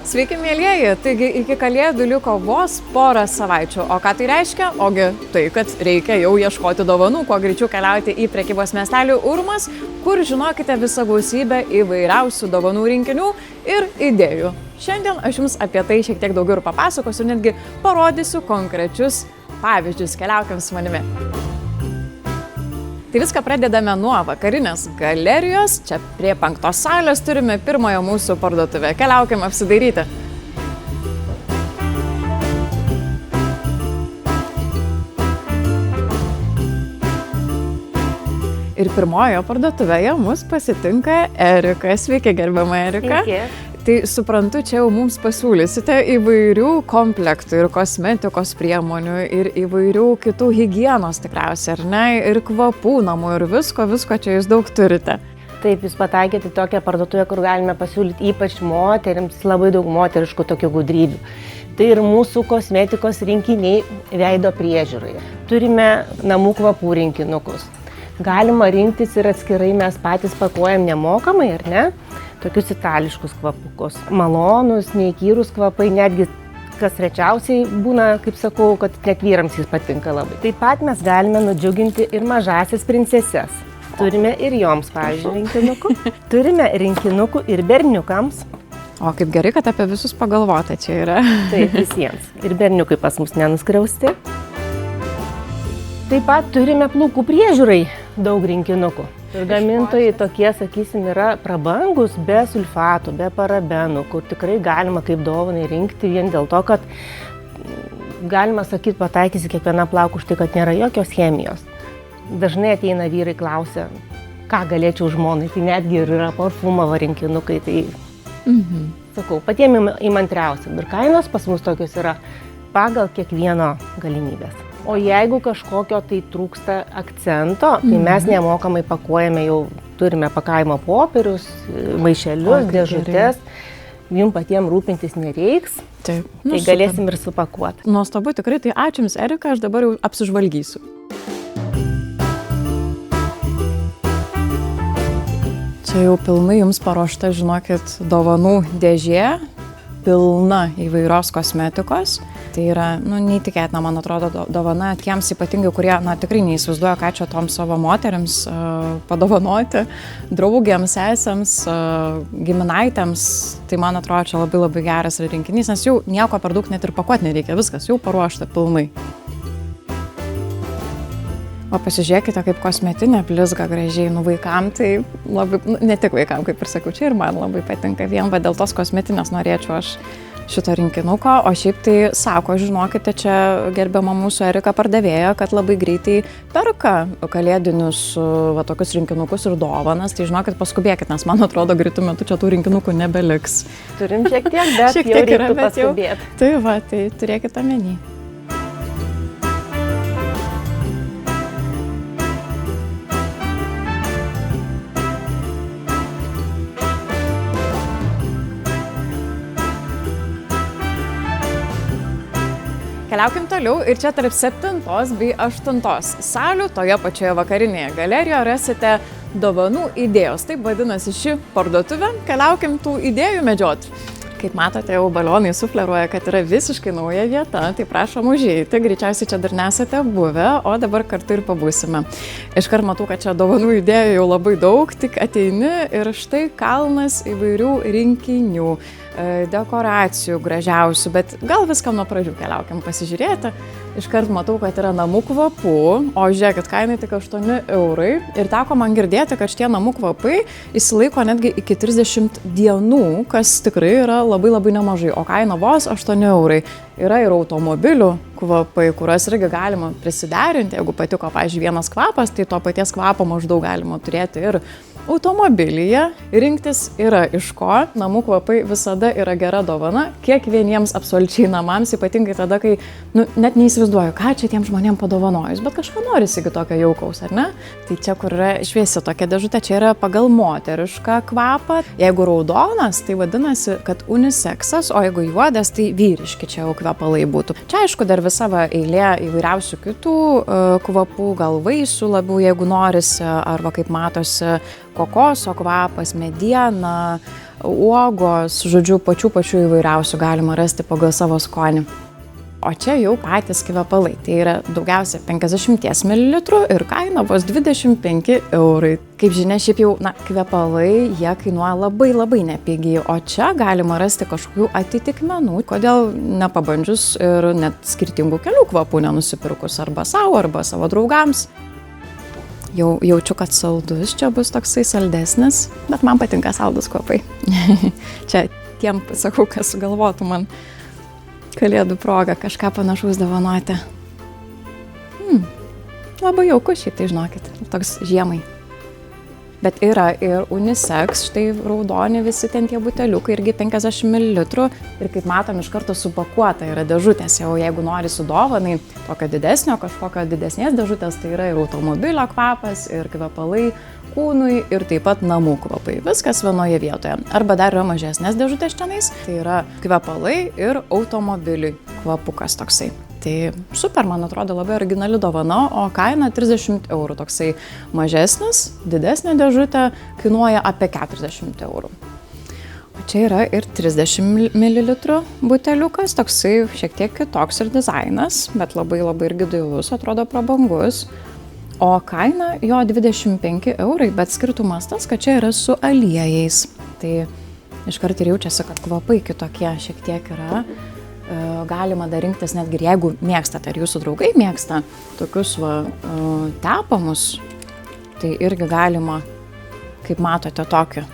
Sveiki, mielieji! Taigi iki kalėdų liko vos porą savaičių. O ką tai reiškia? Ogi tai, kad reikia jau ieškoti dovanų, kuo greičiau keliauti į prekybos miestelį Urmas, kur žinokite visą gausybę įvairiausių dovanų rinkinių ir idėjų. Šiandien aš jums apie tai šiek tiek daugiau ir papasakosiu, netgi parodysiu konkrečius pavyzdžius. Keliaukim su manimi. Tai viską pradedame nuo vakarinės galerijos. Čia prie 5 salės turime pirmąją mūsų parduotuvę. Keliaukim apsidairyti. Ir pirmojo parduotuvėje mus pasitinka Erika. Sveiki, gerbiama Erika. Sveiki. Tai suprantu, čia jau mums pasiūlysite įvairių komplektų ir kosmetikos priemonių ir įvairių kitų higienos tikriausiai, ar ne, ir kvapų namų ir visko čia jūs daug turite. Taip, jūs pataikėte tokią parduotuvę, kur galime pasiūlyti ypač moterims labai daug moteriškų tokių gudrybių. Tai ir mūsų kosmetikos rinkiniai veido priežiūroje. Turime namų kvapų rinkinukus. Galima rinktis ir atskirai mes patys pakuojam nemokamai, ar ne? Tokius itališkus kvapukus. Malonus, neįkyrus kvapai, netgi kas rečiausiai būna, kaip sakau, kad net vyrams jis patinka labai. Taip pat mes galime nudžiuginti ir mažasias princeses. Turime ir joms, pavyzdžiui, rinkinukų. Turime rinkinukų ir berniukams. O kaip gerai, kad apie visus pagalvota čia yra. Taip, visiems. Ir berniukai pas mus nenuskriausti. Taip pat turime plaukų priežiūrai daug rinkinukų. Ir gamintojai tokie, sakysim, yra prabangus, be sulfatų, be parabenų, kur tikrai galima kaip dovanai rinkti vien dėl to, kad galima sakyti, pataikysi kiekvieną plauką už tai, kad nėra jokios chemijos. Dažnai ateina vyrai klausia, ką galėčiau žmonai, tai netgi ir yra parfumo rinkinukai, tai sakau, patiems įmantriausia. Ir kainos pas mus tokios yra pagal kiekvieno galimybės. O jeigu kažkokio tai trūksta akcento, tai mes nemokamai pakuojame, jau turime pakavimo popierius, maišelius, dėžutes, jums patiems rūpintis nereiks, Taip. Tai galėsim ir supakuoti. Nuostabu, tikrai, tai ačiū Jums, Erika, aš dabar jau apsižvalgysiu. Čia jau pilnai Jums paruošta, žinokit, dovanų dėžė, pilna įvairios kosmetikos. Tai yra, neįtikėtina, man atrodo, dovana tiems ypatingai, kurie, tikrai neįsivaizduoja, ką čia toms savo moteriams padovanoti, draugėms, sesėms, giminaitėms. Tai man atrodo, čia labai geras rinkinys, nes jau nieko per daug net ir pakuoti nereikia, viskas jau paruošta pilnai. O pasižiūrėkite, kaip kosmetinė blizga gražiai, vaikam, tai labai, ne tik vaikam, kaip ir sakiau, čia ir man labai patinka, vien va dėl tos kosmetinės norėčiau aš šito rinkinuko, o šiaip tai sako, žinokite, čia gerbiama mūsų Erika pardavėja, kad labai greitai perka kalėdinius tokius rinkinukus ir dovanas, tai žinokit, paskubėkit, nes man atrodo, greitų metų čia tų rinkinukų nebeliks. Turim šiek tiek, bet šiek tiek jau reiktų paskubėti. Tai va, tai turėkit omeny. Keliaukim toliau ir čia tarp 7 bei 8 salių, toje pačioje vakarinėje galerijoje rasite dovanų idėjos. Taip vadinasi ši parduotuvė. Keliaukim tų idėjų medžioti. Kaip matote, jau balionai sufleruoja, kad yra visiškai nauja vieta, tai prašom užeiti. Greičiausiai čia dar nesate buvę, o dabar kartu ir pabūsime. Iškart matau, kad čia dovanų idėjų jau labai daug, tik ateini ir štai kalnas įvairių rinkinių, dekoracijų gražiausių, bet gal viską nuo pradžių keliaukim pasižiūrėti. Iškart matau, kad yra namų kvapų, o žiūrėkit, kainai tik 8 eurai. Ir teko man girdėti, kad šitie namų kvapai įsilaiko netgi iki 30 dienų, kas tikrai yra labai nemažai, o kaina vos 8 eurai. Yra ir automobilių kvapai, kuriuos irgi galima prisiderinti. Jeigu patiko, pavyzdžiui, vienas kvapas, tai to paties kvapo maždaug galima turėti ir automobilyje. Rinktis yra iš ko. Namų kvapai visada yra gera dovana kiekvieniems absoliučiai namams, ypatingai tada, kai net neįsivaizduoju, ką čia tiem žmonėm padovanojus, bet kažką norisi iki tokio jaukaus, ar ne? Tai čia, kur yra šviesi tokia dėžutė, čia yra pagal moterišką kvapą. Jeigu raudonas, tai vadinasi, kad uniseksas, o jeigu juodas, tai vyriški čia jau kvepalai būtų. Čia aišku dar visa eilė įvairiausių kitų kvapų, gal vaisių labiau, jeigu norisi, arba kaip matosi kokoso kvapas, mediena, uogos, žodžiu, pačių įvairiausių galima rasti pagal savo skonį. O čia jau patys kvepalai, tai yra daugiausia 50 ml ir kaina vos 25 eurai. Kaip žinia, šiaip jau, kvepalai, jie kainuoja labai nepigiai, o čia galima rasti kažkokių atitikmenų, kodėl nepabandžius ir net skirtingų kelių kvapų nenusipirkus arba savo draugams. Jau jaučiu, kad saldus čia bus toksai saldesnis, bet man patinka saldus kvapai. Čia tiem sakau, kas sugalvotų man Kalėdų proga kažką panašaus dovanoti. Labai jauku šiaip, tai žinokit, toks žiemai. Bet yra ir unisex, štai raudoni visi ten tie buteliukai, irgi 50 ml. Ir kaip matom, iš karto supakuota yra dėžutės. Jau jeigu nori su dovanai tokio didesnio, kažkokio didesnės dėžutės, tai yra ir automobilio kvapas, ir kvepalai kūnui, ir taip pat namų kvapai. Viskas vienoje vietoje. Arba dar yra mažesnės dėžutės čionais, tai yra kvepalai ir automobiliui kvapukas toksai. Tai super, man atrodo, labai originali dovana, o kaina 30 eurų. Toksai mažesnis, didesnė dėžutė kainuoja apie 40 eurų. O čia yra ir 30 ml buteliukas, toksai šiek tiek kitoks ir dizainas, bet labai irgi dailus, atrodo prabangus. O kaina jo 25 eurai, bet skirtumas tas, kad čia yra su aliejais. Tai iškart ir jaučiasi, kad kvapai kitokie šiek tiek yra. Galima dar rinktis netgi ir jeigu mėgstate, ar jūsų draugai mėgsta tokius tepamus, tai irgi galima, kaip matote, tokį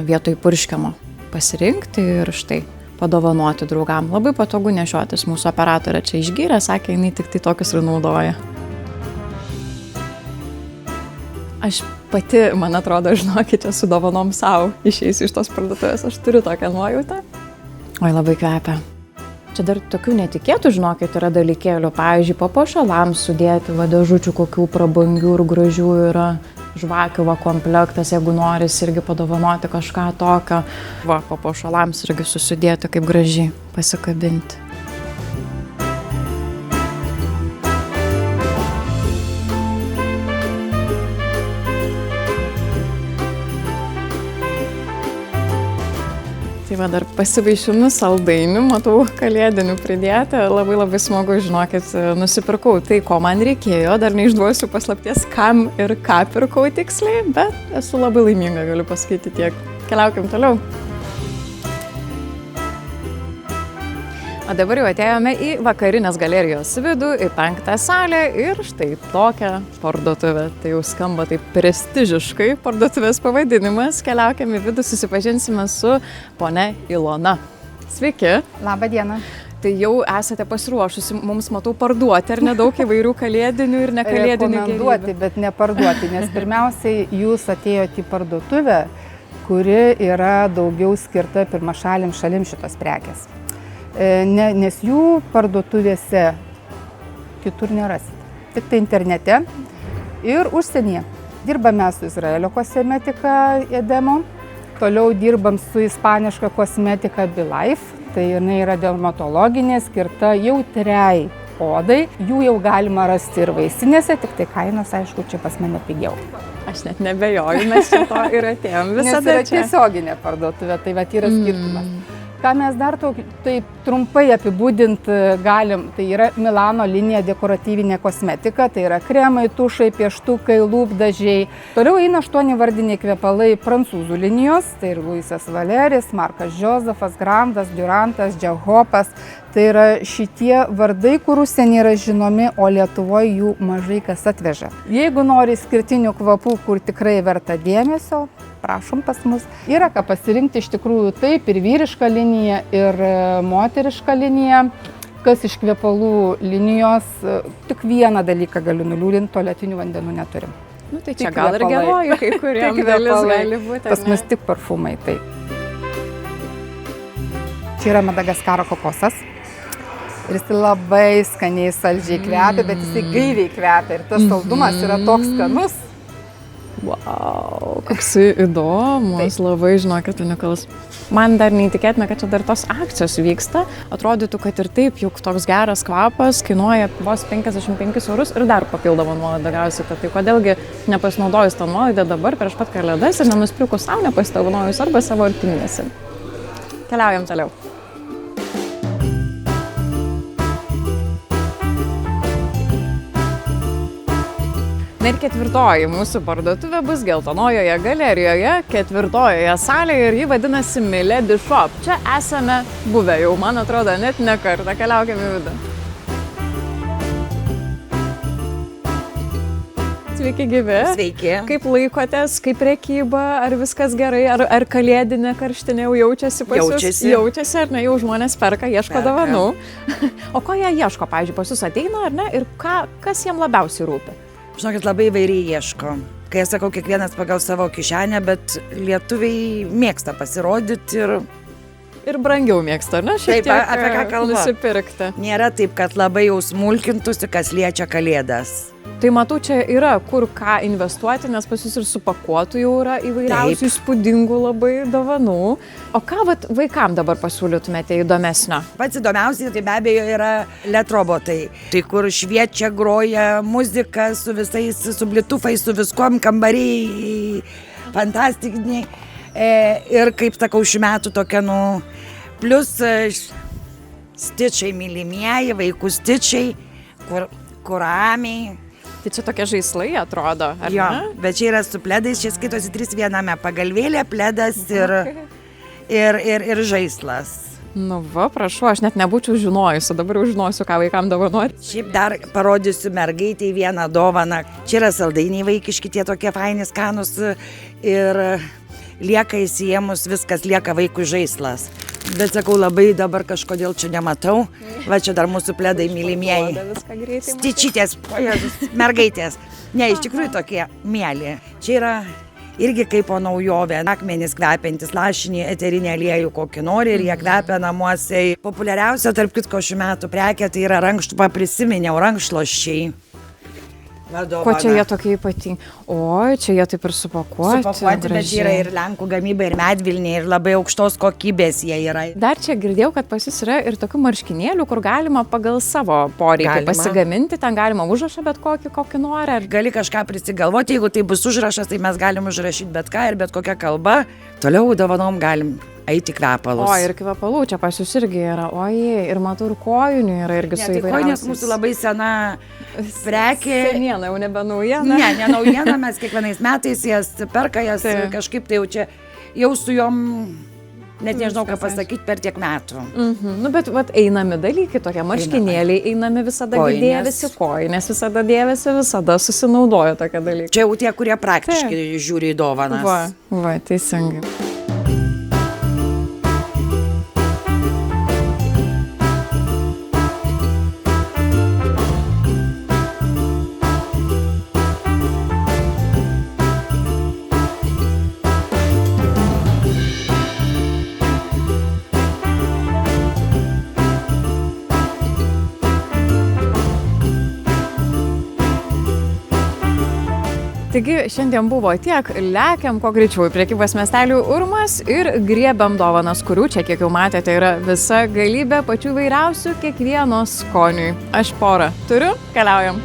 vietoj purškiamo pasirinkti ir štai padovanoti draugam. Labai patogu nešiotis, mūsų operatorė čia išgyrė, sakė, jinai tik tai tokius ir naudoja. Aš pati, man atrodo, žinokite, su dovanom savo išeisiu iš tos parduotuvės, aš turiu tokią nuojautą. Oi, labai kvepia. Čia dar tokių netikėtų, žinokit, yra dalykėlių. Pavyzdžiui, papuošalams sudėti dėžučių kokių prabangių ir gražių yra žvakių komplektas, jeigu noris irgi padovanoti kažką tokio. Papuošalams irgi susidėti, kaip gražiai pasikabinti. Tai va, dar pasivaišinu saldainių, matau kalėdinių pridėti, labai smagu, žinokit, nusipirkau tai, ko man reikėjo, dar neišduosiu paslapties, kam ir ką pirkau tiksliai, bet esu labai laiminga, galiu pasakyti tiek. Keliaukim toliau. O dabar jau atėjome į vakarinės galerijos vidų, į 5. salę ir štai tokią parduotuvę. Tai jau skamba taip prestižiškai parduotuvės pavadinimas. Keliaukime į vidų, susipažinsime su ponia Ilona. Sveiki. Labą dieną. Tai jau esate pasiruošusi, mums matau parduoti, ar nedaug įvairių kalėdinių ir nekalėdinių gėrybių? Rekomenduoti, bet neparduoti, nes pirmiausiai jūs atėjote į parduotuvę, kuri yra daugiau skirta pirmašalim šalim šitos prekės. Nes jų parduotuvėse kitur nerasite, tik tai internete ir užsienyje. Dirbame su Izraelio kosmetika Edemo, toliau dirbam su ispaniška kosmetika BeLife, tai jinai yra dermatologinė, skirta jautriai odai. Jų jau galima rasti ir vaistinėse, tik tai kainos, aišku, čia pas mane pigiau. Aš net nebejoju, mes čia to ir atėjom visada čia. Nes yra tiesioginė parduotuvė, tai va yra skirtumas. Ką mes dar taip trumpai apibūdinti galim, tai yra Milano linija dekoratyvinė kosmetika, tai yra kremai, tušai, pieštukai, lūpdažiai. Toliau eina 8 vardiniai kvepalai prancūzų linijos, tai ir Luisas Valeris, Markas Josefas, Grandas, Durantas, Džehopas. Tai yra šitie vardai, kur užsienį yra žinomi, o Lietuvoje jų mažai kas atveža. Jeigu nori skirtinių kvapų, kur tikrai verta dėmesio, prašom pas mus. Yra ką pasirinkti iš tikrųjų taip, ir vyrišką liniją, ir moterišką liniją. Kas iš kvepalų linijos, tik vieną dalyką galiu nuliūdinti, tualetinių vandenų neturim. Nu, tai čia gal ir geroji, kai kuriem dalis gali būti. Pas mus tik parfumai, taip. Čia yra Madagaskaro kokosas. Ir jis labai skaniai saldžiai kvepia, bet jis gaiviai kvepia. Ir tas saldumas yra toks skanus. Wow, koks įdomus, labai žinokit unikalus. Man dar neįtikėtina, kad čia dar tos akcijos vyksta. Atrodytų, kad ir taip, juk toks geras kvapas kainuoja vos 55 eurus ir dar papildomą nuolaidą gausite. Tai kodėlgi nepasinaudojus tą nuolaidą dabar prieš pat kalėdas ir nenusipirkus savo, nepasidavanojus arba savo artimiesiem. Keliaujam toliau. Na ir ketvirtoji mūsų parduotuvė bus Geltonojoje galerijoje, ketvirtojoje salėje ir ji vadinasi Milady Shop. Čia esame buvę jau, man atrodo, net ne kartą. Keliaukime į vidų. Sveiki gyvi. Sveiki. Kaip laikotės, kaip prekyba, ar viskas gerai, ar kalėdinė karštinė jau jaučiasi pas jūs? Jaučiasi, ar ne, jau žmonės perka, ieško dovanų. O ko jie ieško, pavyzdžiui, pas jūs ateina, ar ne, ir kas jiem labiausiai rūpi? Žinokit, labai įvairiai ieško. Kai aš sakau, kiekvienas pagal savo kišenę, bet lietuviai mėgsta pasirodyti ir brangiau mėgsta, ar ne? Šiek tiek apie ką kalba? Nusipirkti. Nėra taip, kad labai jau smulkintųsi, kas liečia kalėdas. Tai matau, čia yra kur ką investuoti, nes pas jūs ir supakuotų jau yra įvairiausių įspūdingų labai dovanų. O ką vaikam dabar pasiūlytumėte įdomesnio? Pats įdomiausiai tai be abejo yra LED robotai. Tai kur šviečia, groja muzika su visais, su blitufais, su viskom, kambariai fantastiniai. Ir kaip sakau, šių metų tokia, plus stičiai mylimieji, vaikų stičiai, kuramiai. Tai čia tokie žaislai atrodo, ar jo, ne? Bet čia yra su pledais, čia skaitosi 3 viename. Pagalvėlė, pledas ir žaislas. Nu va, prašau, aš net nebūčiau žinojusi, dabar jau žinosiu, ką vaikam dovanoti. Šiaip dar parodysiu mergaitai vieną dovaną. Čia yra saldainiai vaikiški, tie tokie faini, skanus ir lieka įsijėmus, viskas lieka vaikų žaislas. Bet sakau, labai dabar kažkodėl čia nematau. Va čia dar mūsų pledai mylimieji. Stičytės, mergaitės. Ne, iš tikrųjų tokie mėly. Čia yra irgi kaip po naujovė. Akmenys kvepiantis, lašinį, eterinį aliejų kokį nori ir jie kvepia namuose. Populiariausia tarp kitko šių metų prekė tai yra prisiminiau, rankšluosčiai. Ko čia jie tokie ypatingi? Oi, čia jie taip ir supakuoti. Supakuoti, bet yra ir Lenkų gamyba, ir medvilniai, ir labai aukštos kokybės jie yra. Dar čia girdėjau, kad pas jūs yra ir tokių marškinėlių, kur galima pagal savo poreikį pasigaminti. Ten galima užrašą bet kokį nori. Gali kažką prisigalvoti, jeigu tai bus užrašas, tai mes galim užrašyti bet ką ir bet kokią kalbą. Toliau dovanom galim eiti kvepalus. O, ir kvepalų čia pas jūs irgi yra. Ojei, ir matau, ir kojinių yra irgi su įvairiausiais. Kojinės mūsų labai sena prekė. Seniena, jau nebe naujiena. Ne naujiena, mes kiekvienais metais jas perka, jas kažkaip tai jau čia, jau su jom, net nežinau ką pasakyti, per tiek metų. Nu, bet einami dalykai, tokie marškinėliai, einami visada dėvisi, kojinės visada dėvisi, visada susinaudoja tokie dalykai. Čia jau tie, kurie praktiškai žiūri į dovanas. Va, teisingai. Taigi šiandien buvo tiek, lekiam kuo greičiau į prekybos miestelių Urmas ir griebiam dovanas, kurių čia, kiek jau matėte, yra visa galybė pačių įvairiausių kiekvieno skoniui. Aš porą turiu, keliaujam.